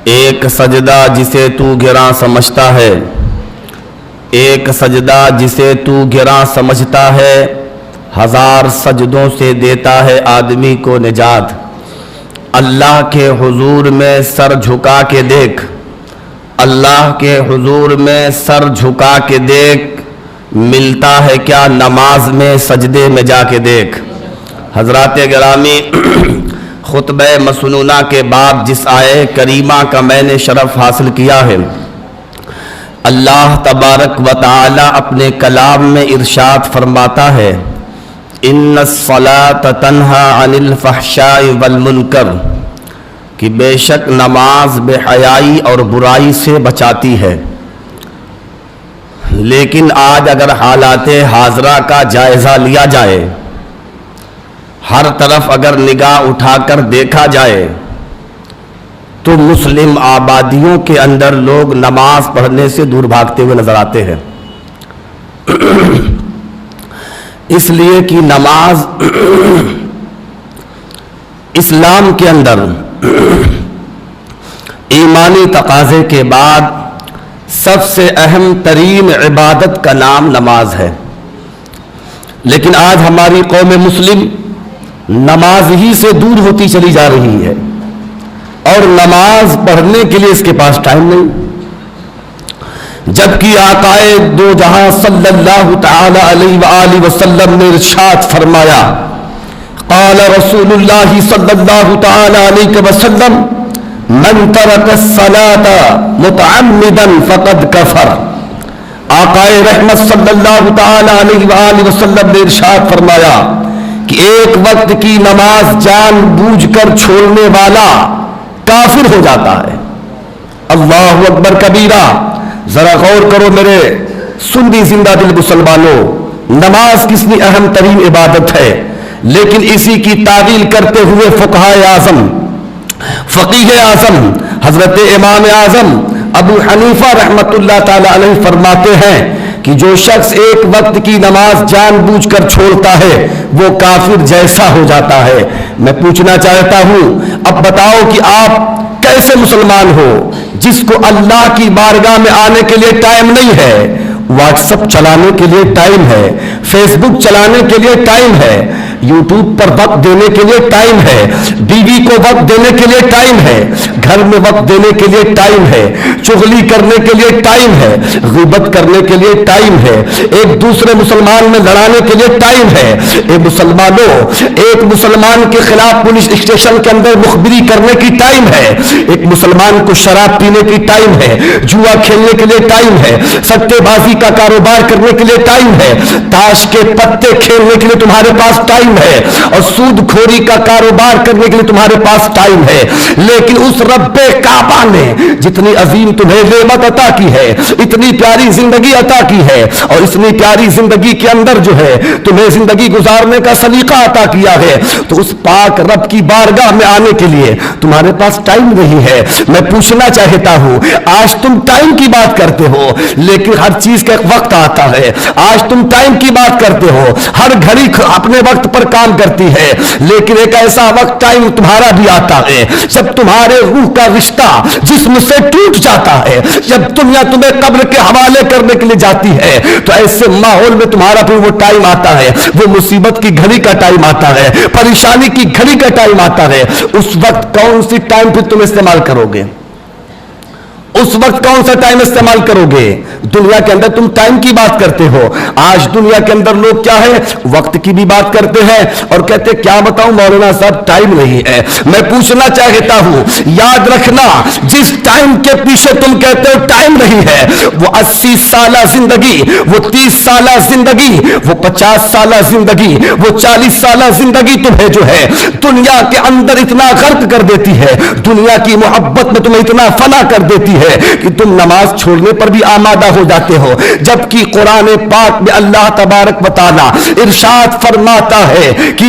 ایک سجدہ جسے تو گراں سمجھتا ہے، ایک سجدہ جسے تو گراں سمجھتا ہے، ہزار سجدوں سے دیتا ہے آدمی کو نجات۔ اللہ کے حضور میں سر جھکا کے دیکھ، اللہ کے حضور میں سر جھکا کے دیکھ، ملتا ہے کیا نماز میں سجدے میں جا کے دیکھ۔ حضرات گرامی، خطبہ مسنونہ کے بعد جس آیہ کریمہ کا میں نے شرف حاصل کیا ہے، اللہ تبارک و تعالی اپنے کلام میں ارشاد فرماتا ہے، ان الصلاۃ تنہی عن الفحشاء والمنکر، کہ بے شک نماز بے حیائی اور برائی سے بچاتی ہے۔ لیکن آج اگر حالات حاضرہ کا جائزہ لیا جائے، ہر طرف اگر نگاہ اٹھا کر دیکھا جائے، تو مسلم آبادیوں کے اندر لوگ نماز پڑھنے سے دور بھاگتے ہوئے نظر آتے ہیں۔ اس لیے کہ نماز اسلام کے اندر ایمانی تقاضے کے بعد سب سے اہم ترین عبادت کا نام نماز ہے۔ لیکن آج ہماری قوم مسلم نماز ہی سے دور ہوتی چلی جا رہی ہے، اور نماز پڑھنے کے لیے اس کے پاس ٹائم نہیں، جبکہ آقائے دو جہاں صلی اللہ تعالی علیہ وآلہ وسلم نے ارشاد فرمایا، قال رسول اللہ صلی اللہ تعالی علیہ وسلم، من ترک الصلاة متعمدا فقد کفر۔ آقائے رحمت صلی اللہ تعالی علیہ وآلہ وسلم نے ارشاد فرمایا کہ ایک وقت کی نماز جان بوجھ کر چھوڑنے والا کافر ہو جاتا ہے۔ اللہ اکبر کبیرہ۔ ذرا غور کرو میرے سنی زندہ دل مسلمانوں، نماز کتنی اہم ترین عبادت ہے، لیکن اسی کی تعویل کرتے ہوئے فقہائے اعظم، فقیہ اعظم حضرت امام اعظم ابو حنیفہ رحمت اللہ تعالی علیہ فرماتے ہیں کہ جو شخص ایک وقت کی نماز جان بوجھ کر چھوڑتا ہے وہ کافر جیسا ہو جاتا ہے۔ میں پوچھنا چاہتا ہوں، اب بتاؤ کہ آپ کیسے مسلمان ہو جس کو اللہ کی بارگاہ میں آنے کے لیے ٹائم نہیں ہے، واٹس ایپ چلانے کے لیے ٹائم ہے، فیس بک چلانے کے لیے ٹائم ہے، یوٹیوب پر وقت دینے کے لیے ٹائم ہے، بیوی کو وقت دینے کے لیے ٹائم ہے، گھر میں وقت دینے کے لیے ٹائم ہے، چغلی کرنے کے لیے ٹائم ہے، غیبت کرنے کے لیے ٹائم ہے، ایک دوسرے مسلمان میں لڑانے کے لیے ٹائم ہے۔ اے مسلمانوں، ایک مسلمان کے خلاف پولیس اسٹیشن کے اندر مخبری کرنے کی ٹائم ہے، ایک مسلمان کو شراب پینے کی ٹائم ہے، جوا کھیلنے کے لیے ٹائم ہے، سٹے بازی کا کاروبار کرنے کے لیے ٹائم ہے، تاش کے پتے کھیلنے کے لیے تمہارے پاس ٹائم ہے، اور سود کھوری کا کاروبار کرنے کے لیے تمہارے پاس ٹائم ہے۔ لیکن اس رب کعبہ نے جتنی عظیم تمہیں نعمت عطا کی ہے، اتنی پیاری زندگی عطا کی ہے، اور اتنی پیاری زندگی کے اندر جو ہے تمہیں زندگی گزارنے کا سلیقہ عطا کیا ہے، تو اس پاک رب کی بارگاہ میں آنے کے لیے تمہارے پاس ٹائم نہیں ہے۔ میں پوچھنا چاہتا ہوں، آج تم ٹائم کی بات کرتے ہو، لیکن ہر چیز کا ایک وقت آتا ہے۔ آج تم ٹائم کی بات کرتے ہو، ہر گھڑی اپنے وقت پر کام کرتی ہے، لیکن ایک ایسا وقت ٹائم تمہارا بھی آتا ہے جب تمہارے روح کا رشتہ جسم سے ٹوٹ جاتا ہے، جب دنیا تمہیں قبر کے حوالے کرنے کے لیے جاتی ہے، تو ایسے ماحول میں تمہارا پھر وہ ٹائم آتا ہے، وہ مصیبت کی گھڑی کا ٹائم آتا ہے، پریشانی کی گھڑی کا ٹائم آتا ہے۔ اس وقت کون سی ٹائم پھر تم استعمال کرو گے؟ اس وقت کون سا ٹائم استعمال کرو گے؟ دنیا کے اندر تم ٹائم کی بات کرتے ہو، آج دنیا کے اندر لوگ کیا ہے، وقت کی بھی بات کرتے ہیں اور کہتے کیا بتاؤں مولانا صاحب ٹائم نہیں ہے۔ میں پوچھنا چاہتا ہوں، یاد رکھنا، جس ٹائم کے پیچھے تم کہتے ہو ٹائم نہیں ہے، وہ 80 سالہ زندگی، وہ 30 سالہ زندگی، وہ 50 سالہ زندگی، وہ 40 سالہ زندگی تمہیں جو ہے دنیا کے اندر اتنا غرق کر دیتی ہے، دنیا کی محبت میں تمہیں اتنا فنا کر دیتی ہے کہ تم نماز چھوڑنے پر بھی آمادہ ہو جاتے ہو، جبکہ قرآن پاک میں اللہ تبارک و تعالی ارشاد فرماتا ہے کہ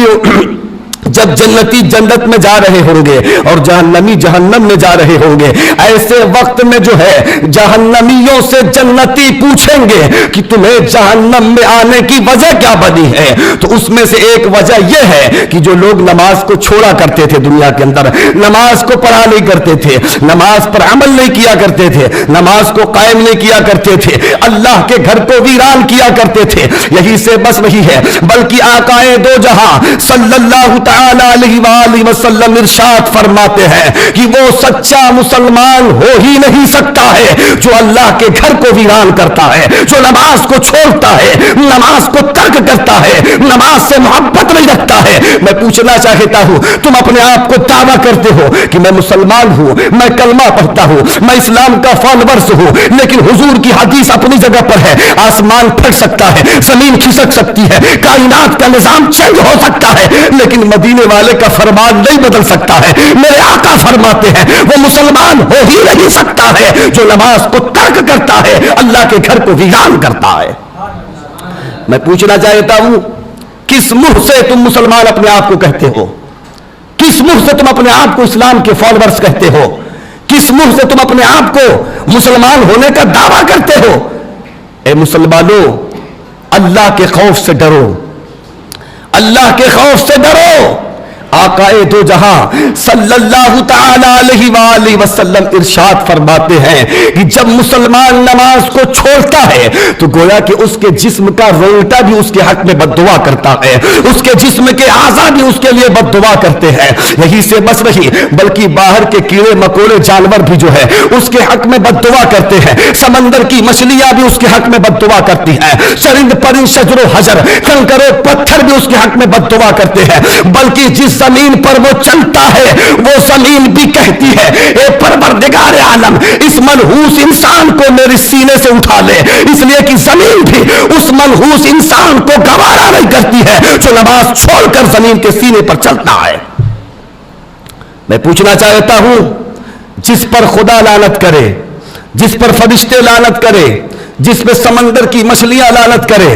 جب جنتی جنت میں جا رہے ہوں گے اور جہنمی جہنم میں جا رہے ہوں گے، ایسے وقت میں جو ہے جہنمیوں سے جنتی پوچھیں گے کہ تمہیں جہنم میں آنے کی وجہ کیا بنی ہے؟ تو اس میں سے ایک وجہ یہ ہے کہ جو لوگ نماز کو چھوڑا کرتے تھے، دنیا کے اندر نماز کو پڑھا نہیں کرتے تھے، نماز پر عمل نہیں کیا کرتے تھے، نماز کو قائم نہیں کیا کرتے تھے، اللہ کے گھر کو ویران کیا کرتے تھے، یہی سے بس وہی ہے۔ بلکہ آقا دو جہاں صلی اللہ تعالی علیہ وآلہ وسلم ارشاد فرماتے ہیں کہ وہ سچا مسلمان ہو ہی نہیں سکتا ہے جو اللہ کے گھر کو ویران کرتا ہے، جو نماز کو چھوڑتا ہے، نماز کو ترک کرتا ہے، نماز سے محبت نہیں رکھتا ہے۔ میں پوچھنا چاہتا ہوں، تم اپنے آپ کو دعویٰ کرتے ہو کہ میں مسلمان ہوں، میں کلمہ پڑھتا ہوں، میں اسلام کا فالورز ہوں، لیکن حضور کی حدیث اپنی جگہ پر ہے، آسمان پھٹ سکتا ہے، زمین کھسک سکتی ہے، کائنات کا نظام چینج ہو سکتا ہے، لیکن مدینے والے کا فرمان نہیں بدل سکتا ہے۔ میرے آقا فرماتے ہیں وہ مسلمان ہو ہی نہیں سکتا ہے جو نماز کو ترک کرتا ہے، اللہ کے گھر کو ویران کرتا ہے۔ میں پوچھنا چاہتا ہوں، کس منہ سے تم مسلمان اپنے آپ کو کہتے ہو؟ کس منہ سے تم اپنے آپ کو اسلام کے فالورز کہتے ہو؟ کس منہ سے تم اپنے آپ کو مسلمان ہونے کا دعویٰ کرتے ہو؟ اے مسلمانوں، اللہ کے خوف سے ڈرو، اللہ کے خوف سے ڈرو۔ آقا دو جہاں صلی اللہ تعالی علیہ وآلہ وسلم ارشاد فرماتے ہیں کہ جب مسلمان نماز کو چھوڑتا ہے تو گویا کہ اس کے جسم کا رونگٹا بھی اس کے حق میں بد دعا کرتا ہے، اس کے جسم کے اعضاء بھی اس کے لیے بد دعا کرتے ہیں۔ یہی سے بس نہیں، بلکہ باہر کے کیڑے مکوڑے جانور بھی جو ہے اس کے حق میں بد دعا کرتے ہیں، سمندر کی مچھلیاں بھی اس کے حق میں بد دعا کرتی ہیں، چرند پرند شجر و حجر کنکر و پتھر بھی اس کے حق میں بد دعا کرتے ہیں، بلکہ جس زمین پر وہ چلتا ہے وہ زمین بھی کہتی ہے اے پروردگار عالم اس منحوس انسان کو میرے سینے سے اٹھا لے، اس لیے کہ زمین بھی اس منحوس انسان کو گوارا نہیں کرتی ہے جو نماز چھوڑ کر زمین کے سینے پر چلتا ہے۔ میں پوچھنا چاہتا ہوں، جس پر خدا لعنت کرے، جس پر فرشتے لعنت کرے، جس پر سمندر کی مچھلیاں لعنت کرے،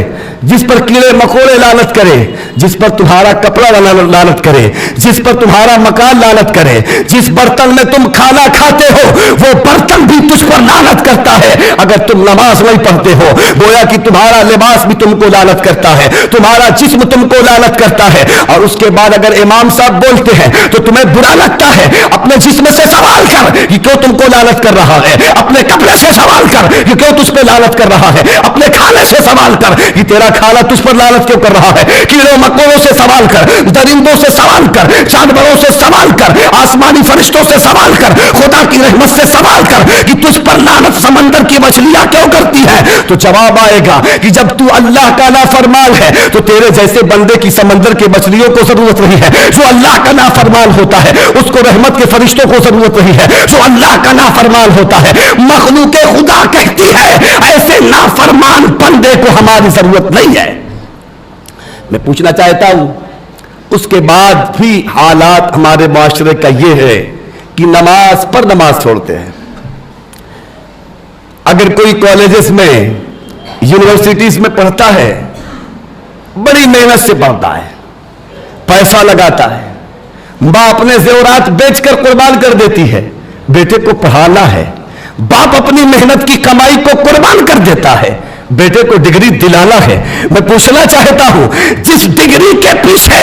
جس پر کیڑے مکوڑے لعنت کرے، جس پر تمہارا کپڑا لعنت کرے، جس پر تمہارا مکان لعنت کرے، جس برتن میں تم کھانا کھاتے ہو وہ برتن بھی تجھ پر لعنت کرتا ہے اگر تم نماز نہیں پڑھتے ہو۔ گویا کہ تمہارا لباس بھی تم کو لعنت کرتا ہے، تمہارا جسم تم کو لعنت کرتا ہے، اور اس کے بعد اگر امام صاحب بولتے ہیں تو تمہیں برا لگتا ہے، اپنے جسم سے سوال کر کہ کیوں تم کو لعنت کر رہا ہے، اپنے کپڑے سے سوال کر کہ کیوں تجھ پہ لعنت کر رہا ہے، اپنے کھانے سے سوال کر کہ تیرا کھانا تجھ پر لعنت کیوں کر رہا ہے، کیڑوں مکوڑوں سے سوال کر، درندوں سے سوال کر، جانوروں سے سوال کر، آسمانی فرشتوں سے سوال کر، خدا کی رحمت سے سوال کر کہ تجھ پر لعنت سمندر کی مچھلیاں کیوں کرتی ہے، تو جواب آئے گا کہ جب تو اللہ کا نافرمان ہے تو تیرے جیسے بندے کی سمندر کی مچھلیوں کو ضرورت نہیں ہے، جو اللہ کا نافرمان ہوتا ہے اس کو رحمت کے فرشتوں کو ضرورت نہیں ہے، جو اللہ کا نافرمان ہوتا ہے مخلوق خدا کہتی ہے ایسے نافرمان بندے کو ہماری ضرورت نہیں ہے۔ میں پوچھنا چاہتا ہوں، اس کے بعد بھی حالات ہمارے معاشرے کا یہ ہے کہ نماز پر نماز چھوڑتے ہیں۔ اگر کوئی کالجز میں یونیورسٹیز میں پڑھتا ہے، بڑی محنت سے پڑھتا ہے، پیسہ لگاتا ہے، ماں اپنے زیورات بیچ کر قربان کر دیتی ہے، بیٹے کو پڑھانا ہے، باپ اپنی محنت کی کمائی کو قربان کر دیتا ہے، بیٹے کو ڈگری دلانا ہے۔ میں پوچھنا چاہتا ہوں، جس ڈگری کے پیچھے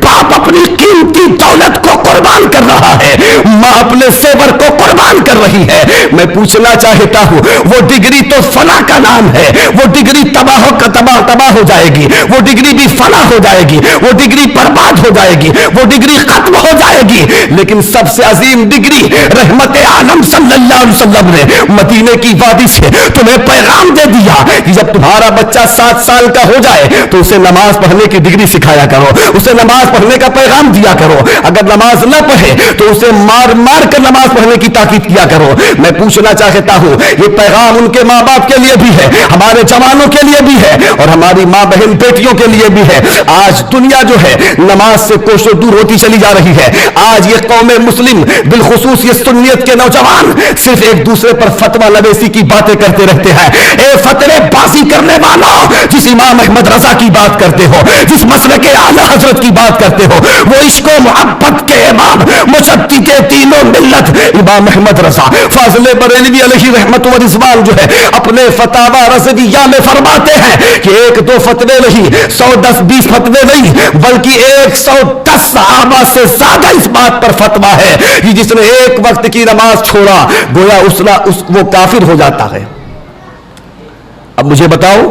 باپ اپنی قیمتی دولت کو قربان کر رہا ہے، ماں اپنے زیور کو قربان کر رہی ہے، میں پوچھنا چاہتا ہوں وہ ڈگری تو فنا کا نام ہے، وہ ڈگری تباہ ہو جائے گی، وہ ڈگری بھی فنا ہو جائے گی، وہ ڈگری برباد ہو جائے گی، وہ ڈگری ختم ہو جائے گی، لیکن سب سے عظیم ڈگری رحمت عالم صلی اللہ علیہ وسلم نے مدینے کی وادی سے تمہیں پیغام دے دیا کہ جب تمہارا بچہ 7 سال کا ہو جائے تو اسے نماز پڑھنے کی ڈگری سکھایا کرو، اسے نماز پڑھنے کا پیغام دیا کرو، اگر نماز نہ پڑھے تو اسے مار مار کر نماز پڑھنے کی تاکید کیا کرو۔ میں پوچھنا چاہتا ہوں، یہ پیغام ان کے ماں باپ کے لیے بھی ہے، ہمارے جوانوں کے لیے بھی ہے، اور ہماری ماں بہن بیٹیوں کے لیے بھی ہے۔ آج دنیا جو ہے نماز سے کوسوں دور ہوتی چلی جا رہی ہے۔ آج یہ قوم مسلم بالخصوص یہ سنیت کے نوجوان صرف ایک دوسرے پر فتویٰ نویسی کی باتیں کرتے رہتے ہیں۔ اے فتوے بازی کرنے والوں، جس امام احمد رضا کی بات کرتے ہو، جس مسلک اعلی حضرت کی بات کرتے ہو، وہ عشق و محبت کے امام مجدد دین و ملت امام احمد رضا فاضل بریلوی علیہ رحمت و رضوان جو ہے اپنے فتاوی رضویہ میں فرماتے ہیں کہ 1-2 فتوے نہیں، 110-20 فتوے نہیں، بلکہ 110 صحابہ سے زیادہ اس بات پر فتویٰ ہے کہ جس نے ایک وقت کی نماز چھوڑا گویا وہ کافر ہو جاتا ہے۔ اب مجھے بتاؤ،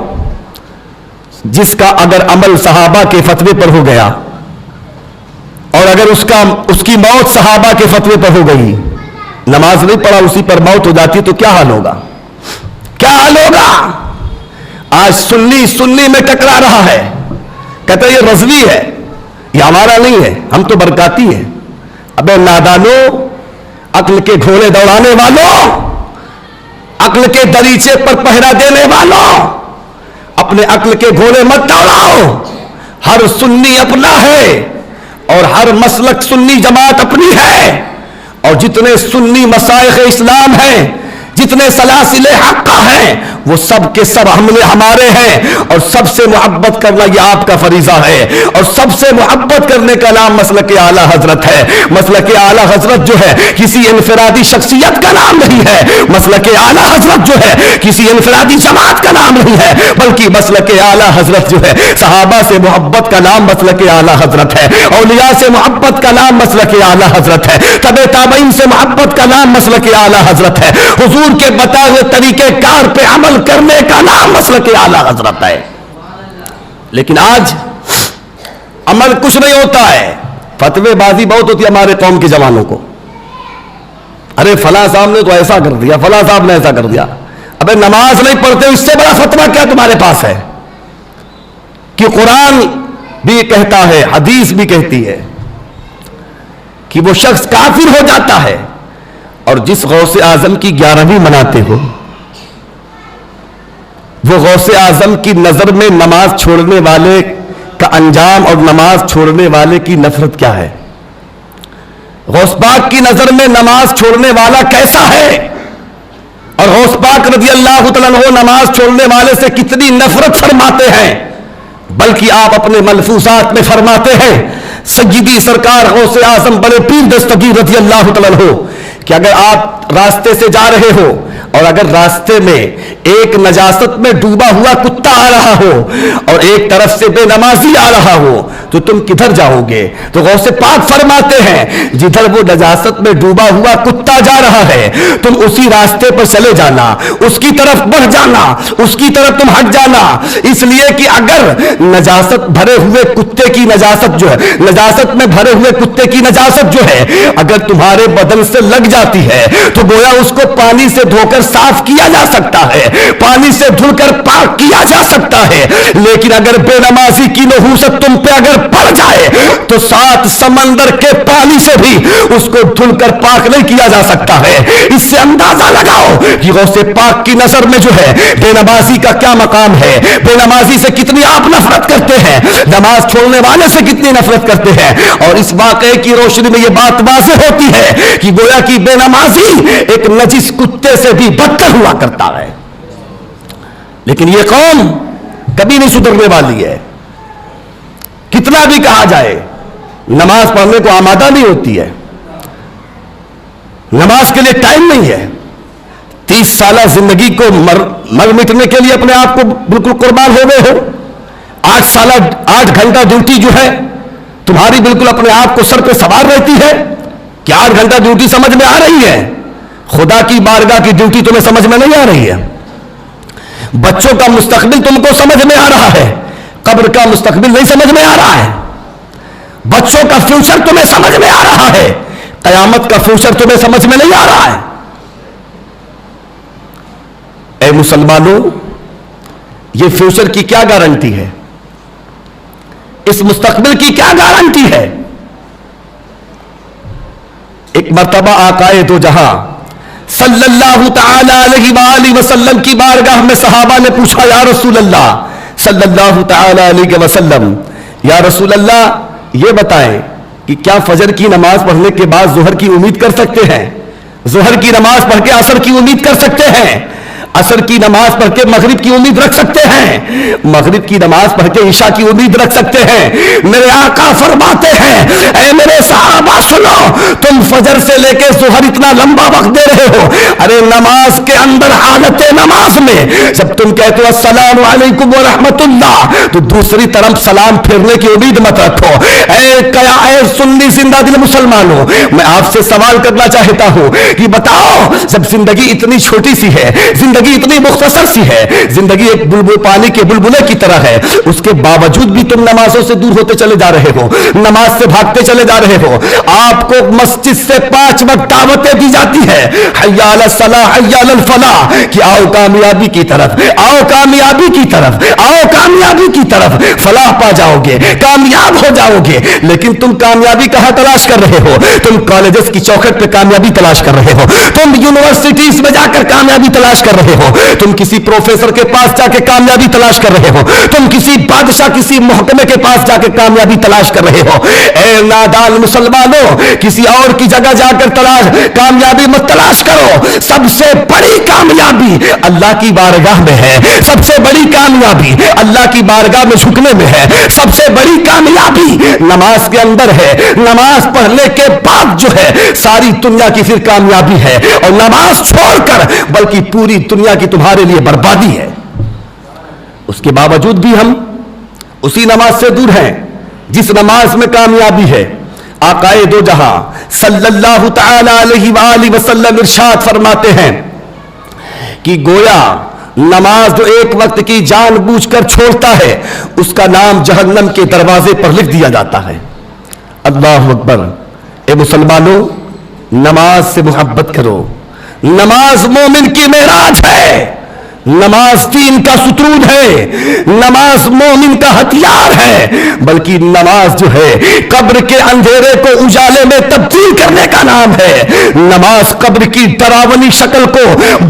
جس کا اگر عمل صحابہ کے فتوے پر ہو گیا اور اگر اس کی موت صحابہ کے فتوے پر ہو گئی، نماز نہیں پڑھا اسی پر موت ہو جاتی تو کیا حال ہوگا؟ کیا حال ہوگا؟ آج سنی میں ٹکرا رہا ہے، کہتا ہے یہ رضوی ہے، یہ ہمارا نہیں ہے، ہم تو برکاتی ہیں۔ ابے نادانو، عقل کے گھوڑے دوڑانے والوں، عقل کے دریچے پر پہرا دینے والوں، اپنے عقل کے گھوڑے مت دوڑاؤ۔ ہر سنی اپنا ہے اور ہر مسلک سنی جماعت اپنی ہے، اور جتنے سنی مشائخ اسلام ہیں، جتنے سلاسل حقہ ہیں، وہ سب کے سب ہمارے ہیں، اور سب سے محبت کرنا یہ آپ کا فریضہ ہے، اور سب سے محبت کرنے کا نام مسلک اعلی حضرت ہے۔ مسلک اعلی حضرت جو ہے کسی انفرادی شخصیت کا نام نہیں ہے، مسلک اعلی حضرت جو ہے کسی انفرادی جماعت کا نام نہیں ہے، بلکہ مسلک اعلی حضرت جو ہے صحابہ سے محبت کا نام مسلک اعلی حضرت ہے، اولیاء سے محبت کا نام مسلک اعلی حضرت ہے، تبع تابعین سے محبت کا نام مسلک اعلی حضرت ہے، حضور کے بتائے ہوئے طریقے کار پہ عمل کرنے کا نام مسلک اعلی حضرت ہے۔ لیکن آج عمل کچھ نہیں ہوتا ہے، فتوے بازی بہت ہوتی ہے ہمارے قوم کے جوانوں کو۔ ارے فلاں صاحب نے تو ایسا کر دیا، فلاں صاحب نے ایسا کر دیا۔ ابے نماز نہیں پڑھتے اس سے بڑا فتویٰ کیا تمہارے پاس ہے؟ کہ قرآن بھی کہتا ہے، حدیث بھی کہتی ہے کہ وہ شخص کافر ہو جاتا ہے، اور جس غوث اعظم کی 11ویں مناتے ہو، وہ غوث اعظم کی نظر میں نماز چھوڑنے والے کا انجام اور نماز چھوڑنے والے کی نفرت کیا ہے؟ غوث پاک کی نظر میں نماز چھوڑنے والا کیسا ہے، اور غوث پاک رضی اللہ تعالیٰ عنہ نماز چھوڑنے والے سے کتنی نفرت فرماتے ہیں، بلکہ آپ اپنے ملفوظات میں فرماتے ہیں سیدی سرکار غوث اعظم بڑے پیر دستگیر رضی اللہ تعالیٰ عنہ کہ اگر آپ راستے سے جا رہے ہو اور اگر راستے میں ایک نجاست میں ڈوبا ہوا کتا آ رہا ہو اور ایک طرف سے بے نمازی آ رہا ہو تو تم کدھر جاؤ گے؟ تو غوث پاک فرماتے ہیں جدھر وہ نجاست میں ڈوبا ہوا کتا جا رہا ہے تم اسی راستے پر چلے جانا، اس کی طرف بڑھ جانا، اس کی طرف تم ہٹ جانا، اس لیے کہ اگر نجاست بھرے ہوئے کتے کی نجاست جو ہے، نجاست میں بھرے ہوئے کتے کی نجاست جو ہے اگر تمہارے بدن سے لگ جاتی ہے تو گویا اس کو پانی سے دھو کر صاف کیا جا سکتا ہے، پانی سے دھل کر پاک کیا جا سکتا ہے، لیکن اگر بے نمازی کی نحوست تم پہ اگر پڑ جائے تو 7 سمندر کے پانی سے بھی اس کو دھل کر پاک نہیں کیا جا سکتا ہے۔ اس سے اندازہ لگاؤ کہ غوث پاک کی نظر میں جو ہے بے نمازی کا کیا مقام ہے، بے نمازی سے کتنی آپ نفرت کرتے ہیں، نماز چھوڑنے والے سے کتنی نفرت کرتے ہیں، اور اس واقعے کی روشنی میں یہ بات واضح ہوتی ہے کہ گویا کہ بے نمازی ایک نجس کتے سے بھی بدتر ہوا کرتا ہے۔ لیکن یہ قوم کبھی نہیں سدھرنے والی ہے، کتنا بھی کہا جائے نماز پڑھنے کو آمادہ نہیں ہوتی ہے، نماز کے لیے ٹائم نہیں ہے۔ 30 سالہ زندگی کو مر مٹنے کے لیے اپنے آپ کو بالکل قربان ہو گئے ہو، 8 گھنٹہ ڈیوٹی جو ہے تمہاری بالکل اپنے آپ کو سر پہ سوار رہتی ہے کہ 8 گھنٹہ ڈیوٹی سمجھ میں آ رہی ہے، خدا کی بارگاہ کی ڈیوٹی تمہیں سمجھ میں نہیں آ رہی ہے، بچوں کا مستقبل تم کو سمجھ میں آ رہا ہے، قبر کا مستقبل نہیں سمجھ میں آ رہا ہے، بچوں کا فیوچر تمہیں سمجھ میں آ رہا ہے، قیامت کا فیوچر تمہیں سمجھ میں نہیں آ رہا ہے۔ اے مسلمانوں، یہ فیوچر کی کیا گارنٹی ہے؟ اس مستقبل کی کیا گارنٹی ہے؟ ایک مرتبہ آقائے دو جہاں صلی اللہ تعالی علیہ وآلہ وسلم کی بارگاہ میں صحابہ نے پوچھا یا رسول اللہ صلی اللہ تعالی علیہ وسلم، یا رسول اللہ یہ بتائیں کہ کیا فجر کی نماز پڑھنے کے بعد ظہر کی امید کر سکتے ہیں؟ ظہر کی نماز پڑھ کے عصر کی امید کر سکتے ہیں؟ عصر کی نماز پڑھ کے مغرب کی امید رکھ سکتے ہیں, مغرب کی نماز پڑھ کے عشاء کی امید رکھ سکتے ہیں. میرے آقا فرماتے ہیں اے میرے صحابہ سنو, تم فجر سے لے کے ظہر اتنا لمبا وقت دے رہے ہو, ارے نماز کے اندر حالت نماز میں جب تم کہتے ہو السلام علیکم ورحمت اللہ تو دوسری طرف سلام پھیرنے کی امید مت رکھو. اے سنی زندہ دل مسلمانوں, میں آپ سے سوال کرنا چاہتا ہوں کہ بتاؤ, جب زندگی اتنی چھوٹی سی ہے, زندگی اتنی مختصر سی ہے, زندگی ایک بلبل پانی کے بلبلے کی طرح ہے, اس کے باوجود بھی تم نمازوں سے دور ہوتے چلے جا رہے ہو, نماز سے بھاگتے چلے جا رہے ہو. آپ کو مسجد سے 5 وقت دعوتیں دی جاتی ہے, حی علی الصلاح حی علی الفلاح, کہ آؤ کامیابی کی طرف, آؤ کامیابی کی طرف, آؤ کامیابی کی طرف, فلاح پا جاؤ گے, کامیاب ہو جاؤ گے. لیکن تم کامیابی کہاں تلاش کر رہے ہو؟ تم کالجز کی چوکھٹ پہ کامیابی تلاش کر رہے ہو, تم یونیورسٹیز میں جا کر کامیابی تلاش کر رہے ہو, تم کسی پروفیسر کے پاس جا کے کامیابی تلاش کر رہے ہو, تم کسی بادشاہ کسی محکمے کے پاس جا کے کامیابی تلاش کر رہے ہو. اے نادان مسلمانوں, کسی اور کی جگہ جا کر کامیابی مت تلاش کرو. سب سے بڑی کامیابی اللہ کی بارگاہ میں ہے, سب سے بڑی کامیابی اللہ کی بارگاہ میں جھکنے میں ہے, سب سے بڑی کامیابی نماز کے اندر ہے. نماز پڑھنے کے بعد جو ہے ساری دنیا کی پھر کامیابی ہے, اور نماز چھوڑ کر بلکہ پوری دنیا کی تمہارے لیے بربادی ہے. اس کے باوجود بھی ہم اسی نماز سے دور ہیں جس نماز میں کامیابی ہے. آقائے دو جہاں صلی اللہ تعالی علیہ وآلہ وسلم ارشاد فرماتے ہیں کہ گویا نماز جو ایک وقت کی جان بوجھ کر چھوڑتا ہے اس کا نام جہنم کے دروازے پر لکھ دیا جاتا ہے. اللہ اکبر. اے مسلمانوں, نماز سے محبت کرو. نماز مومن کی معراج ہے, نماز دین کا ستون ہے, نماز مومن کا ہتھیار ہے, بلکہ نماز جو ہے قبر کے اندھیرے کو اجالے میں تبدیل کرنے کا نام ہے. نماز قبر کی ڈراونی شکل کو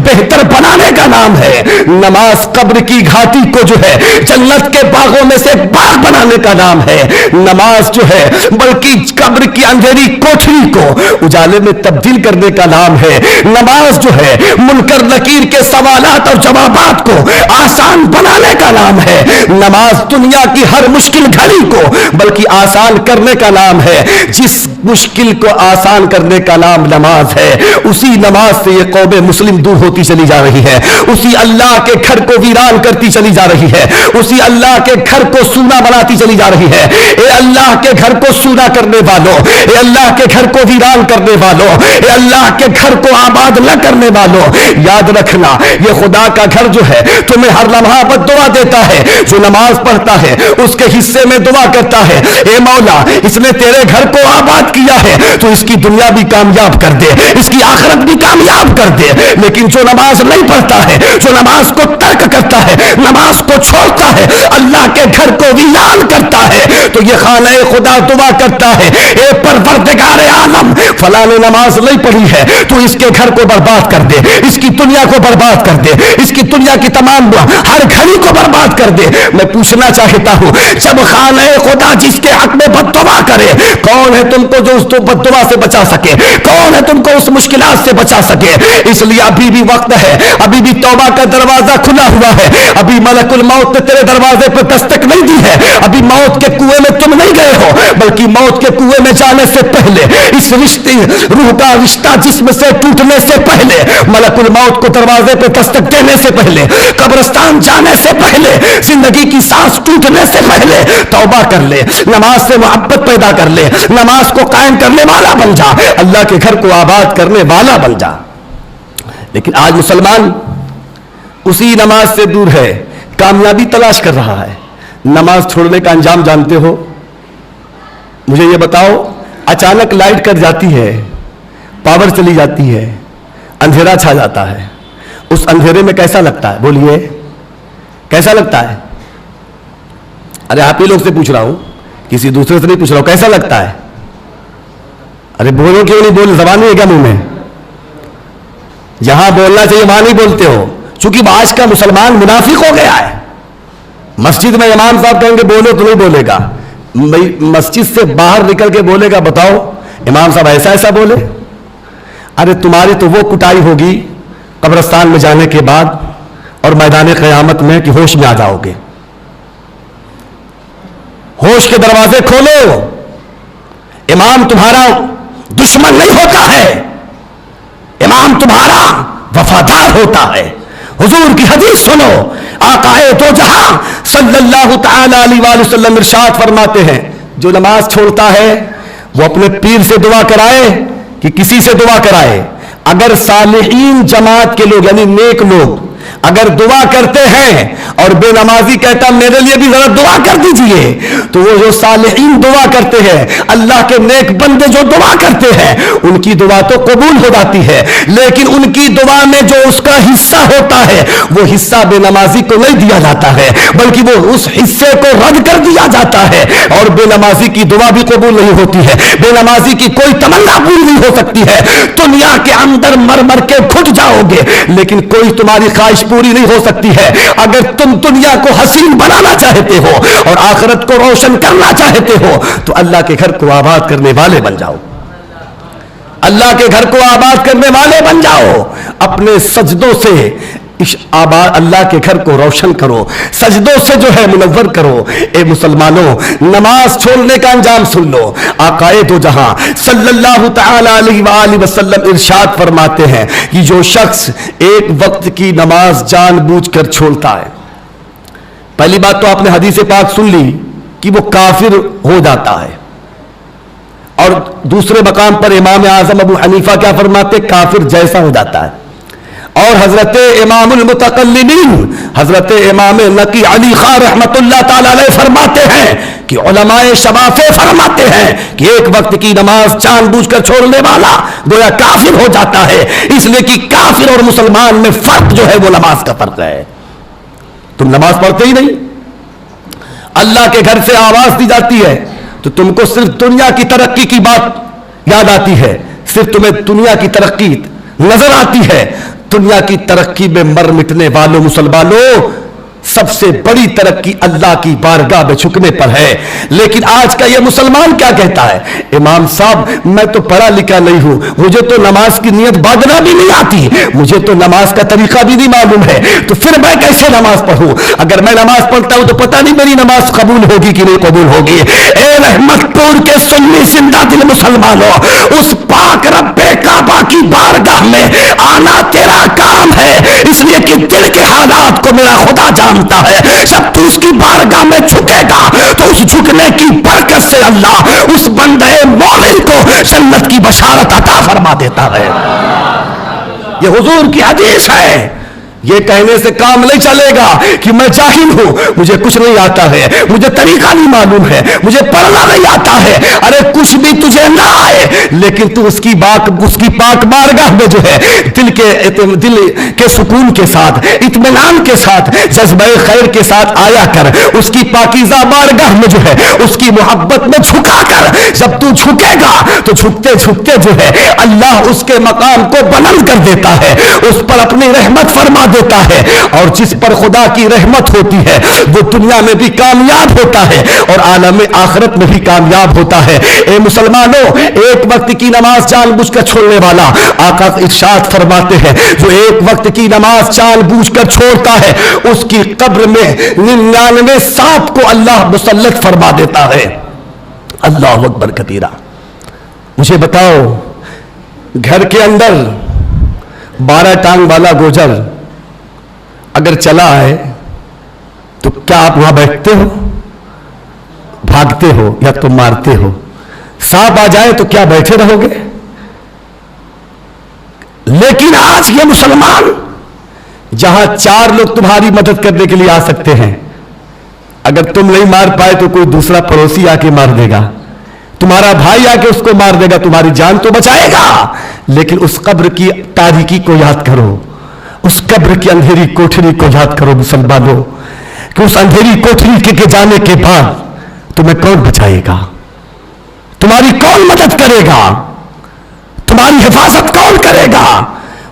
بہتر بنانے کا نام ہے. نماز قبر کی گھاٹی کو جو ہے جنت کے باغوں میں سے باغ بنانے کا نام ہے. نماز جو ہے بلکہ قبر کی اندھیری کوٹھری کو اجالے میں تبدیل کرنے کا نام ہے. نماز جو ہے منکر نکیر کے سوالات اور جوابات کو آسان بنانے کا نام ہے. نماز دنیا کی ہر مشکل گھڑی کو بلکہ آسان کرنے کا نام ہے. جس مشکل کو آسان کرنے کا نام نماز ہے, اسی نماز سے یہ قوم مسلم دور ہوتی چلی جا رہی ہے, اسی اللہ کے گھر کو ویران کرتی چلی جا رہی ہے, اسی اللہ کے گھر کو سونا بناتی چلی جا رہی ہے. اے اللہ کے گھر کو سونا کرنے والوں, اے اللہ کے گھر کو ویران کرنے والوں, اے اللہ کے گھر کو آباد نہ کرنے والوں, یاد رکھنا یہ خدا کا گھر جو ہے تمہیں ہر لمحہ بد دعا دیتا ہے. جو نماز پڑھتا ہے اس کے حصے میں دعا کرتا ہے, اے مولا اس نے تیرے گھر کو آباد کیا ہے تو اس کی دنیا بھی کامیاب کر دے, اس کی آخرت بھی کامیاب کر دے. لیکن جو نماز نہیں پڑھتا ہے, جو نماز کو ترک کرتا ہے, نماز کو چھوڑتا ہے, اللہ کے گھر کو ویران کرتا ہے, تو یہ خانہ خدا دعا کرتا ہے, اے پروردگار عالم فلاں نے نماز نہیں پڑھی ہے تو اس کے گھر کو برباد کر دے, اس کی دنیا کو برباد کر دے, اس کی دنیا کی تمام ہر گھڑی کو برباد کر دے. میں پوچھنا چاہتا ہوں, جب خانہ خدا جس کے حق میں بد دعا کرے, کون ہے تم کو جو اس بد دعا سے بچا سکے, کون ہے تم کو اس مشکلات سے بچا سکے؟ اس لیے ابھی بھی وقت ہے, ابھی بھی توبہ کا دروازہ کھلا ہوا ہے, ابھی ملک الموت نے تیرے دروازے پر دستک نہیں دی ہے, ابھی موت کے کنویں میں تم نہیں گئے ہو, بلکہ موت کے کنویں میں جانے سے پہلے, اس رشتے روح کا رشتہ جسم سے ٹوٹنے سے پہلے, ملک الموت کو دروازے پہ دستک دینے سے پہلے, قبرستان جانے سے پہلے, زندگی کی سانس ٹوٹنے سے پہلے توبہ کر لے, نماز سے محبت پیدا کر لے, نماز کو قائم کرنے والا بن جا, اللہ کے گھر کو آباد کرنے والا بن جا. لیکن آج مسلمان اسی نماز سے دور ہے, کامیابی تلاش کر رہا ہے. نماز چھوڑنے کا انجام جانتے ہو؟ مجھے یہ بتاؤ, اچانک لائٹ کٹ جاتی ہے, پاور چلی جاتی ہے, اندھیرا چھا جاتا ہے, اس اندھیرے میں کیسا لگتا ہے؟ بولیے کیسا لگتا ہے؟ ارے آپ ہی لوگ سے پوچھ رہا ہوں, کسی دوسرے سے نہیں پوچھ رہا ہوں, کیسا لگتا ہے؟ ارے بولو کیوں نہیں, بول زبان نہیں ہے کیا منہ میں؟ جہاں بولنا چاہیے وہاں نہیں بولتے ہو, چونکہ آج کا مسلمان منافق ہو گیا ہے. مسجد میں امام صاحب کہیں گے بولو تو نہیں بولے گا, مسجد سے باہر نکل کے بولے گا بتاؤ امام صاحب ایسا ایسا بولے. ارے تمہاری تو وہ کٹائی ہوگی قبرستان میں جانے کے بعد اور میدان قیامت میں کہ ہوش میں آ جاؤ گے. ہوش کے دروازے کھولو. امام تمہارا دشمن نہیں ہوتا ہے, امام تمہارا وفادار ہوتا ہے. حضور کی حدیث سنو, آقائے دو جہاں صلی اللہ تعالی علیہ وآلہ وسلم ارشاد فرماتے ہیں, جو نماز چھوڑتا ہے وہ اپنے پیر سے دعا کرائے کہ کسی سے دعا کرائے, اگر صالحین جماعت کے لوگ یعنی نیک لوگ اگر دعا کرتے ہیں اور بے نمازی کہتا میرے لیے بھی ذرا دعا کر دیجئے, تو وہ جو صالحین دعا کرتے ہیں, اللہ کے نیک بندے جو دعا کرتے ہیں, ان کی دعا تو قبول ہو جاتی ہے, لیکن ان کی دعا میں جو اس کا حصہ ہوتا ہے وہ حصہ بے نمازی کو نہیں دیا جاتا ہے, بلکہ وہ اس حصے کو رد کر دیا جاتا ہے. اور بے نمازی کی دعا بھی قبول نہیں ہوتی ہے, بے نمازی کی کوئی تمنا پوری نہیں ہو سکتی ہے. دنیا کے اندر مر مر کے گھٹ جاؤ گے لیکن کوئی تمہاری خواہش پوری نہیں ہو سکتی ہے. اگر تم دنیا کو حسین بنانا چاہتے ہو اور آخرت کو روشن کرنا چاہتے ہو تو اللہ کے گھر کو آباد کرنے والے بن جاؤ, اللہ کے گھر کو آباد کرنے والے بن جاؤ. اپنے سجدوں سے اللہ کے گھر کو روشن کرو, سجدوں سے جو ہے منور کرو. اے مسلمانوں, نماز چھوڑنے کا انجام سن لو. آقائے دو جہاں صلی اللہ تعالی علیہ وآلہ وسلم ارشاد فرماتے ہیں کہ جو شخص ایک وقت کی نماز جان بوجھ کر چھوڑتا ہے, پہلی بات تو آپ نے حدیث پاک سن لی کہ وہ کافر ہو جاتا ہے, اور دوسرے مقام پر امام اعظم ابو حنیفہ کیا فرماتے, کافر جیسا ہو جاتا ہے. اور حضرت امام المتکلمین حضرت امام نقی علی خان رحمت اللہ تعالی علیہ فرماتے ہیں کہ علماء شفاعہ فرماتے ہیں کہ ایک وقت کی نماز جان بوجھ کر چھوڑنے والا گویا کافر ہو جاتا ہے, اس لیے کہ کافر اور مسلمان میں فرق جو ہے وہ نماز کا فرق ہے. تم نماز پڑھتے ہی نہیں, اللہ کے گھر سے آواز دی جاتی ہے تو تم کو صرف دنیا کی ترقی کی بات یاد آتی ہے, صرف تمہیں دنیا کی ترقی نظر آتی ہے. دنیا کی ترقی میں مر مٹنے والوں مسلمانوں, سب سے بڑی ترقی اللہ کی بارگاہ میں جھکنے پر ہے. لیکن آج کا یہ مسلمان کیا کہتا ہے, امام صاحب میں تو پڑھا لکھا نہیں ہوں, مجھے تو نماز کی نیت باندھنا بھی نہیں آتی, مجھے تو نماز کا طریقہ بھی نہیں معلوم ہے, تو پھر میں کیسے نماز پڑھوں؟ اگر میں نماز پڑھتا ہوں تو پتہ نہیں میری نماز قبول ہوگی کہ نہیں قبول ہوگی. اے رحمت پور کے سنی زندہ دل مسلمانوں, اس پاک رب کعبہ کی بارگاہ میں آنا تیرا کام ہے, اس لیے کہ دل کے حالات کو میرا خدا جانتا ہے. جب تو اس کی بارگاہ میں جھکے گا تو اس جھکنے کی برکت سے اللہ اس بندے مومن کو جنت کی بشارت عطا فرما دیتا ہے. یہ حضور کی حدیث ہے. یہ کہنے سے کام نہیں چلے گا کہ میں جاہل ہوں, مجھے کچھ نہیں آتا ہے, مجھے طریقہ نہیں معلوم ہے, مجھے پڑھنا نہیں آتا ہے. ارے کچھ بھی تجھے نہ آئے لیکن تو اس کی پاک بارگاہ میں جو ہے دل کے سکون کے ساتھ, اطمینان کے ساتھ, جذبہ خیر کے ساتھ آیا کر. اس کی پاکیزہ بارگاہ میں جو ہے اس کی محبت میں جھکا کر. جب تو جھکے گا تو جھکتے جھکتے جو ہے اللہ اس کے مقام کو بلند کر دیتا ہے, اس پر اپنی رحمت فرما دیتا ہے. اور جس پر خدا کی رحمت ہوتی ہے وہ دنیا میں بھی کامیاب ہوتا ہے اور عالم آخرت میں بھی کامیاب ہوتا ہے. اے مسلمانوں, ایک وقت کی نماز جان بوجھ کر چھوڑنے والا, آقا ارشاد فرماتے ہیں جو ایک وقت کی نماز جان بوجھ کر چھوڑتا ہے اس کی قبر میں 99 سانپ کو اللہ مسلط فرما دیتا ہے. اللہ اکبر کبیرہ. مجھے بتاؤ, گھر کے اندر 12 ٹانگ والا گوجر اگر چلا ہے تو کیا آپ وہاں بیٹھتے ہو, بھاگتے ہو یا تو مارتے ہو؟ سانپ آ جائے تو کیا بیٹھے رہو گے؟ لیکن آج یہ مسلمان جہاں 4 لوگ تمہاری مدد کرنے کے لیے آ سکتے ہیں, اگر تم نہیں مار پائے تو کوئی دوسرا پڑوسی آ کے مار دے گا, تمہارا بھائی آ کے اس کو مار دے گا, تمہاری جان تو بچائے گا. لیکن اس قبر کی تاریکی کو یاد کرو, اس قبر کی اندھیری کوٹھری کو یاد کرو مسلمانوں, کہ اس اندھیری کوٹھری کے جانے کے بعد تمہیں کون بچائے گا, تمہاری کون مدد کرے گا, تمہاری حفاظت کون کرے گا؟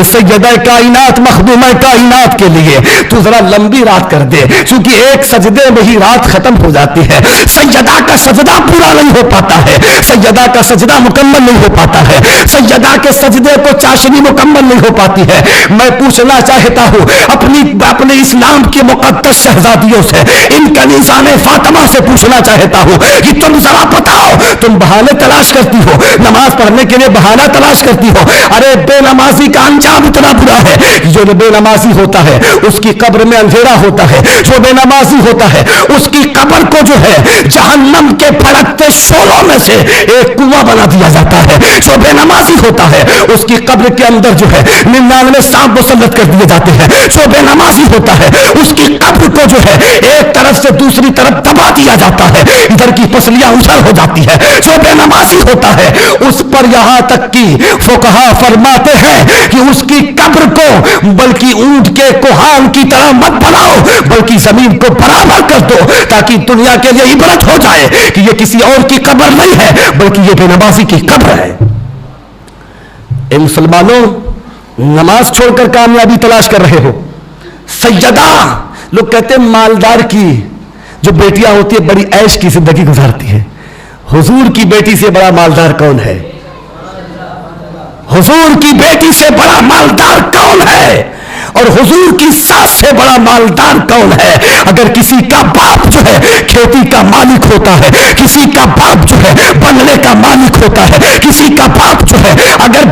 یہ سیدہ کائنات مخدومہ کائنات کے لیے تو ذرا لمبی رات کر دے، چونکہ ایک سجدے میں ہی رات ختم ہو جاتی ہے. سیدہ کا سجدہ پورا نہیں ہو پاتا ہے، سیدہ کا سجدہ مکمل نہیں ہو پاتا ہے، سیدہ کے سجدے کو چاشنی مکمل نہیں ہو پاتی ہے. میں پوچھنا چاہتا ہوں اپنے اسلام کی مقدس شہزادیوں سے، ان کا نظام فاطمہ سے پوچھنا چاہتا ہوں کہ تم ذرا بتاؤ، تم بہانے تلاش کرتی ہو، نماز پڑھنے کے لیے بہانہ تلاش کرتی ہو. ارے بے نمازی کا انجام اتنا برا ہے، جو بے نمازی ہوتا ہے اس کی قبر میں اندھیرا ہوتا ہے. جو بے نمازی ہوتا ہے اس کی قبر کو جو ہے جہنم کے بھڑکتے شعلوں میں سے ایک کنواں بنا دیا جاتا ہے. جو بے نمازی ہوتا ہے اس کی قبر کے اندر جو ہے 99 سانپ مسلط کر دیے جاتے ہیں. جو بے نمازی ہوتا ہے اس کی قبر کو جو ہے ایک طرف سے دوسری طرف دبا دیا جاتا ہے، ادھر کی پسلیاں اجھل ہو جاتی ہے. جو بے نمازی ہوتا ہے اس پر یہاں تک کہ فقہا فرماتے ہیں کہ اس کی قبر کو بلکہ اونٹ کے کوہان کی طرح مت بناؤ، بلکہ زمین کو برابر کر دو، تاکہ دنیا کے لیے عبرت ہو جائے کہ یہ کسی اور کی قبر نہیں ہے بلکہ یہ بے نمازی کی قبر ہے. اے مسلمانوں، نماز چھوڑ کر کامیابی تلاش کر رہے ہو. سیدہ لوگ کہتے ہیں مالدار کی جو بیٹیاں ہوتی ہیں بڑی عیش کی زندگی گزارتی ہے. حضور کی بیٹی سے بڑا مالدار کون ہے؟ حضور کی بیٹی سے بڑا مالدار کون ہے؟ اور حضور کی ساس سے بڑا مالدار کون ہے؟ اگر کسی کا باپ جو ہے کھیتی کا مالک ہوتا ہے، کسی کا باپ جو ہے بنگلے کا مالک ہوتا ہے، کسی کا باپ جو ہے اگر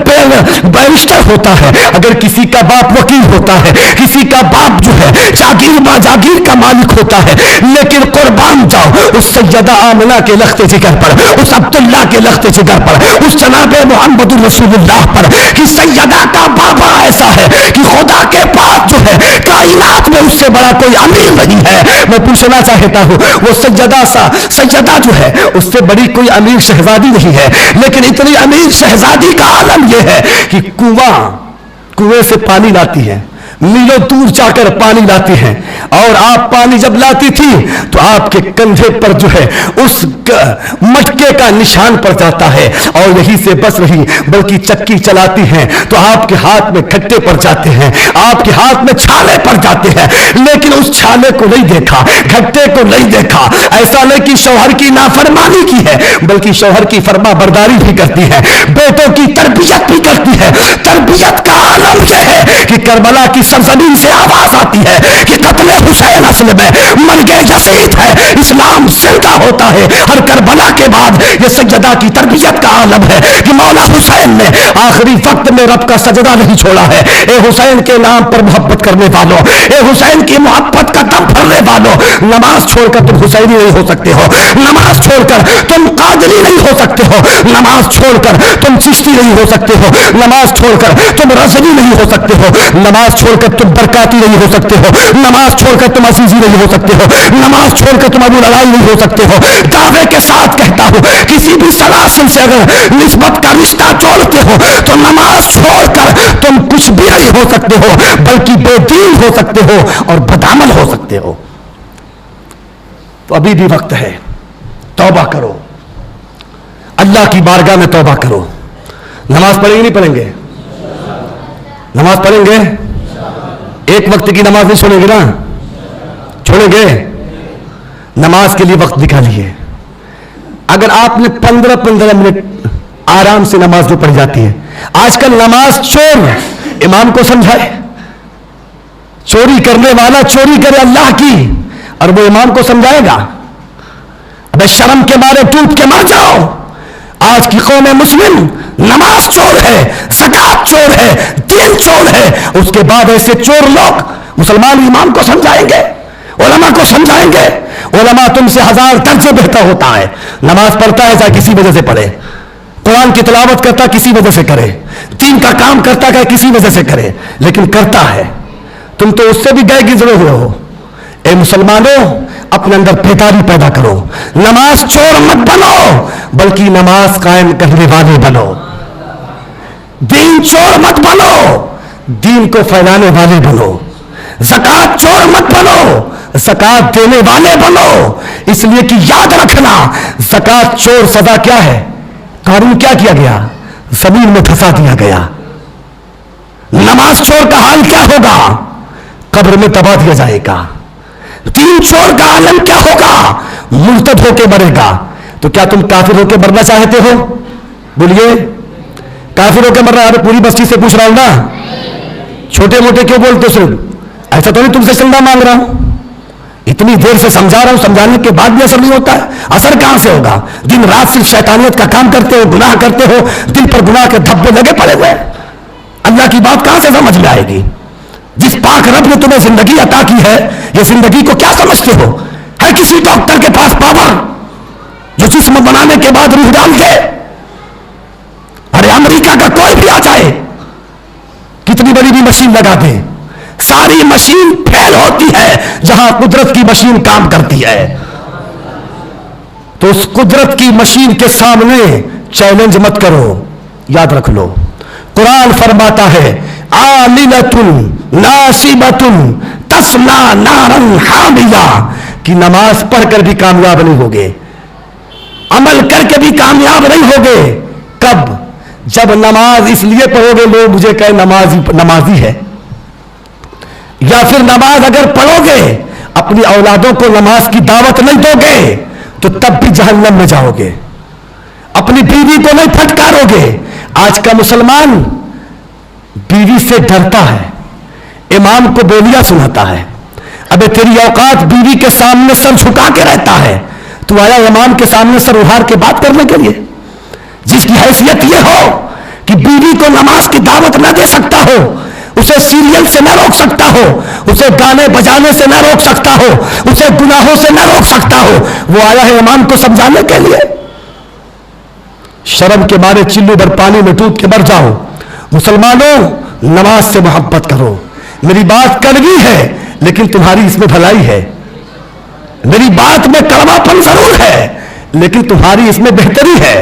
بیرسٹر ہوتا ہے، اگر کسی کا باپ وکیل ہوتا ہے، کسی کا باپ جو ہے جاگیر کا مالک ہوتا ہے، لیکن قربان جاؤ اس سیدہ آمنہ کے لخت جگر پر، اس عبداللہ کے لخت جگر پر، اس جناب محمد رسول اللہ پر کہ سیدہ کا بابا ایسا ہے کہ خدا کے پاس جو ہے کائنات میں اس سے بڑا کوئی امیر نہیں ہے. میں پوچھنا چاہتا ہوں وہ سیدہ جو ہے اس سے بڑی کوئی امیر شہزادی نہیں ہے، لیکن اتنی امیر شہزادی کا عالم یہ ہے کہ کنویں سے پانی لاتی ہے، میلوں دور جا کر پانی لاتی ہیں، اور آپ پانی جب لاتی تھی تو آپ کے کندھے پر جو ہے اس مٹکے کا نشان پڑ جاتا ہے، اور یہی سے بس رہی بلکہ چکی چلاتی ہیں تو آپ کے ہاتھ میں گھٹے پڑ جاتے ہیں، آپ کے ہاتھ میں چھالے پڑ جاتے ہیں، لیکن اس چھالے کو نہیں دیکھا، گھٹے کو نہیں دیکھا. ایسا نہیں کہ شوہر کی نافرمانی کی ہے بلکہ شوہر کی فرما برداری بھی کرتی ہے، بیٹوں کی تربیت بھی کرتی ہے. تربیت کا عالم یہ ہے کہ کربلا کی سرزمین سے آواز آتی ہے کہ قتل حسین اصل میں مرگ یزید ہے، اسلام زندہ ہوتا ہے. ہر کربلا کے بعد یہ سجدہ کی تربیت کا عالم ہے کہ مولا حسین نے آخری وقت میں رب کا سجدہ نہیں چھوڑا ہے. اے حسین کے نام پر محبت کرنے والوں، اے حسین کی محبت کا دم بھرنے والوں، نماز چھوڑ کر تم حسینی نہیں ہو سکتے ہو، نماز چھوڑ کر تم قادری نہیں ہو سکتے ہو، نماز چھوڑ کر تم چشتی نہیں ہو سکتے ہو، نماز چھوڑ کر تم رضوی نہیں ہو سکتے ہو، نماز چھوڑ کر تم برکاتی نہیں ہو سکتے ہو، نماز چھوڑ کر تم عزیزی نہیں ہو سکتے ہو، نماز چھوڑ کر تم ابو لڑائی نہیں ہو سکتے ہو. دعوے کے ساتھ کہتا ہوں کسی بھی سلاسل سے اگر نسبت کا رشتہ جوڑتے ہو تو نماز چھوڑ کر تم کچھ بھی نہیں ہو سکتے ہو بلکہ بے دین ہو سکتے ہو اور بدعمل ہو سکتے ہو. تو ابھی بھی وقت ہے، توبہ کرو، اللہ کی بارگاہ میں توبہ کرو. نماز پڑھیں گے نہیں پڑھیں گے؟ نماز پڑھیں گے؟ ایک وقت کی نماز نہیں چھوڑیں گے نا؟ چھوڑیں گے؟ نماز کے لیے وقت نکالیے. اگر آپ نے 15 منٹ آرام سے نماز جو پڑھ جاتی ہے. آج کل نماز چور امام کو سمجھائے، چوری کرنے والا چوری کرے اللہ کی اور وہ امام کو سمجھائے گا. ابے شرم کے مارے ٹوٹ کے مر جاؤ. آج کی قوم مسلم نماز چور ہے، زکات چور ہے، دین چور ہے. اس کے بعد ایسے چور لوگ مسلمان امام کو سمجھائیں گے، علماء کو سمجھائیں گے. علماء تم سے 1000 درجے بہتر ہوتا ہے. نماز پڑھتا ہے چاہے کسی وجہ سے پڑھے، قرآن کی تلاوت کرتا کسی وجہ سے کرے، دین کا کام کرتا ہے کسی وجہ سے کرے، لیکن کرتا ہے. تم تو اس سے بھی گئے گزرے ہوئے ہو. اے مسلمانوں، اپنے اندر بیداری پیدا کرو. نماز چور مت بنو بلکہ نماز قائم کرنے والے بنو. دین چور مت بنو، دین کو پھیلانے والے بنو. زکات چور مت بنو، زکات دینے والے بنو. اس لیے کہ یاد رکھنا زکات چور سزا کیا ہے؟ قارون کیا کیا گیا؟ زمین میں دھسا دیا گیا. نماز چھوڑ کا حال کیا ہوگا؟ قبر میں دبا دیا جائے گا. دین چھوڑ کا عالم کیا ہوگا؟ مرتد ہو کے مرے گا. تو کیا تم کافر ہو کے مرنا چاہتے ہو؟ بولیے, کافر ہو کے مرنا؟ ارے پوری بستی سے پوچھ رہا ہوں نا, چھوٹے موٹے کیوں بولتے ہو صرف؟ ایسا تو نہیں تم سے چندہ مانگ رہا ہوں, اتنی دیر سے سمجھا رہا ہوں, سمجھانے کے بعد بھی اثر نہیں ہوتا ہے. اثر کہاں سے ہوگا؟ دن رات صرف شیطانیت کا کام کرتے ہو, گناہ کرتے ہو, دل پر گناہ کے دھبے لگے پڑے ہوئے. اللہ کی بات کہاں سے سمجھ میں آئے گی؟ جس پاک رب نے تمہیں زندگی عطا کی ہے, یہ زندگی کو کیا سمجھتے ہو؟ ہے کسی ڈاکٹر کے پاس پاور جو جسم بنانے کے بعد روح ڈال دے؟ ارے امریکہ کا کوئی بھی آ جائے, کتنی بڑی بھی مشین لگا دے, ساری مشین فیل ہوتی ہے جہاں قدرت کی مشین کام کرتی ہے. تو اس قدرت کی مشین کے سامنے چیلنج مت کرو. یاد رکھ لو, قرآن فرماتا ہے عاملۃ ناصبۃ تصلی نارا حامیہ, کہ نماز پڑھ کر بھی کامیاب نہیں ہوگے, عمل کر کے بھی کامیاب نہیں ہوگے. کب؟ جب نماز اس لیے پڑھو گے لوگ مجھے کہے نمازی ہے, یا پھر نماز اگر پڑھو گے اپنی اولادوں کو نماز کی دعوت نہیں دو گے تو تب بھی جہنم میں جاؤ گے. اپنی بیوی کو نہیں پھٹکارو گے. آج کا مسلمان بیوی سے ڈرتا ہے, امام کو بولیاں سناتا ہے. ابے تیری اوقات بیوی کے سامنے سر جھکا کے رہتا ہے, تو آیا امام کے سامنے سر اٹھا کے بات کرنے کے لیے؟ جس کی حیثیت یہ ہو کہ بیوی کو نماز کی دعوت نہ دے سکتا ہو, اسے سیریل سے نہ روک سکتا ہو, اسے گانے بجانے سے نہ روک سکتا ہو, اسے گناہوں سے نہ روک سکتا ہو, وہ آیا ہے امام کو سمجھانے کے لیے. شرم کے مارے چلو بھر پانی میں ڈوب کے مر جاؤ. مسلمانوں, نماز سے محبت کرو. میری بات کڑوی ہے لیکن تمہاری اس میں بھلائی ہے. میری بات میں کڑوا پن ضرور ہے لیکن تمہاری اس میں بہتری ہے.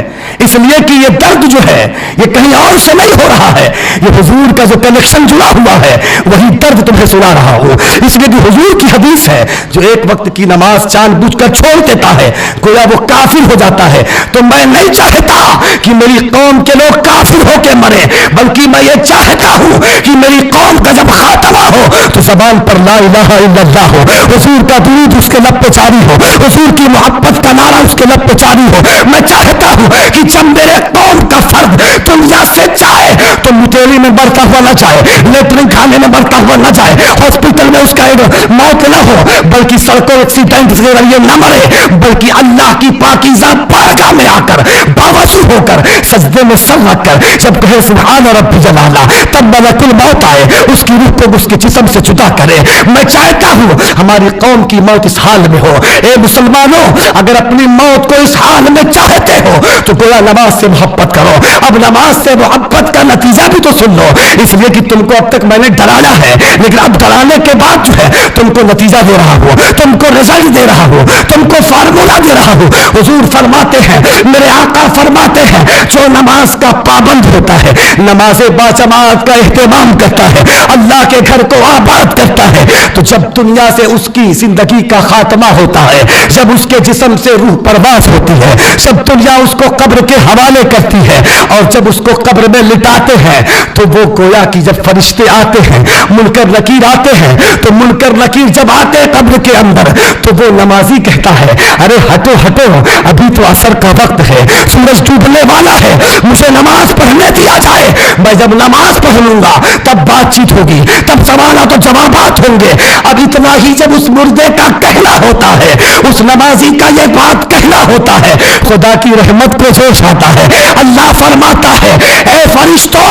اس لیے کہ یہ درد جو ہے یہ کہیں اور سے نہیں ہو رہا ہے, یہ حضور کا جو کنیکشن جڑا ہوا ہے وہی درد تمہیں سنا رہا ہوں. اس لیے کہ حضور کی حدیث ہے, جو ایک وقت کی نماز جان بوجھ کر چھوڑ دیتا ہے گویا وہ کافر ہو جاتا ہے. تو میں نہیں چاہتا کہ میری قوم کے لوگ کافر ہو کے مرے, بلکہ میں یہ چاہتا ہوں کہ میری قوم کا جب خاتمہ ہو تو زبان پر لا الہ الا اللہ ہو, حضور کا درود اس کے لب پہ جاری ہو, حضور کی محبت کا نعرہ اس کے لب پہ جاری ہو. میں چاہتا ہوں کہ جب میرے قوم کا فرد دنیا سے جائے تو مٹیری میں بڑھتا ہوا نہ جائے, لیٹرنگ کھانے میں بڑھتا ہوا نہ جائے, ہاسپٹل میں اس کا موت نہ ہو, بلکہ سڑکوں ایکسیڈنٹ کے ذریعے نہ مرے, بلکہ اللہ کی پاکیزہ بارگاہ میں آ کر باوضو ہو کر سجدے میں سر رکھ کر جب کہے سبحان ربی جلالا, تب ملک الموت آئے اس کی روح کو اس کے جسم سے جدا کرے. میں چاہتا ہوں ہماری قوم کی موت اس حال میں ہو. اے مسلمانوں, اگر اپنی موت کو اس حال میں چاہتے ہو تو گویا نماز سے محبت کرو. اب نماز سے محبت کا نتیجہ بھی تو سن لو, اس لیے کہ تم کو اب تک میں نے ڈرانا ہے لیکن اب ڈرانے کے بعد جو ہے تم کو نتیجہ دے رہا ہوں, تم کو رزلٹ دے رہا ہوں, تم کو فارمولا دے رہا ہوں. حضور فرماتے ہیں, میرے آقا فرماتے ہیں, جو نماز کا پابند ہوتا ہے, نماز باجماعت کا اہتمام کرتا ہے, اللہ کے گھر کو آباد کرتا ہے, تو جب دنیا سے اس کی زندگی کا خاتمہ ہوتا ہے, جب اس کے جسم سے روح پرواز ہوتی ہے, جب دنیا اس کو قبر کے حوالے کرتی ہے اور جب اس کو قبر میں لٹاتے ہیں تو وہ گویا کہ جب فرشتے آتے ہیں, منکر نکیر آتے ہیں, تو منکر نکیر جب آتے ہیں قبر کے اندر تو وہ نمازی کہتا ہے ارے ہٹو ہٹو, ابھی تو عصر کا وقت ہے, سورج ڈوبنے والا ہے, مجھے نماز پڑھنے دیا جائے. میں جب نماز پڑھ لوں گا تب بات چیت ہوگی, تب سوالات و جوابات ہوں گے. اب اتنا ہی جب اس مردے کا کہنا ہوتا ہے, اس نمازی کا یہ بات کہنا ہوتا ہے, خدا کی رحمت کو جوش آتا ہے. اللہ فرماتا ہے اے فرشتوں,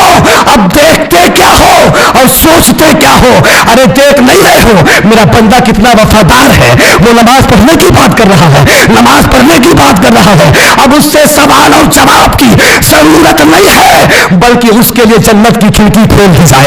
اب دیکھتے کیا ہو اور سوچتے کیا ہو؟ ارے دیکھ نہیں رہے ہو میرا بندہ کتنا وفادار ہے, وہ نماز پڑھنے کی بات کر رہا ہے, نماز پڑھنے کی بات کر رہا ہے. اب اس سے سوال اور جواب کی ضرورت نہیں ہے, بلکہ اس کے لیے جنت کی کھڑکی کھول دی جائے.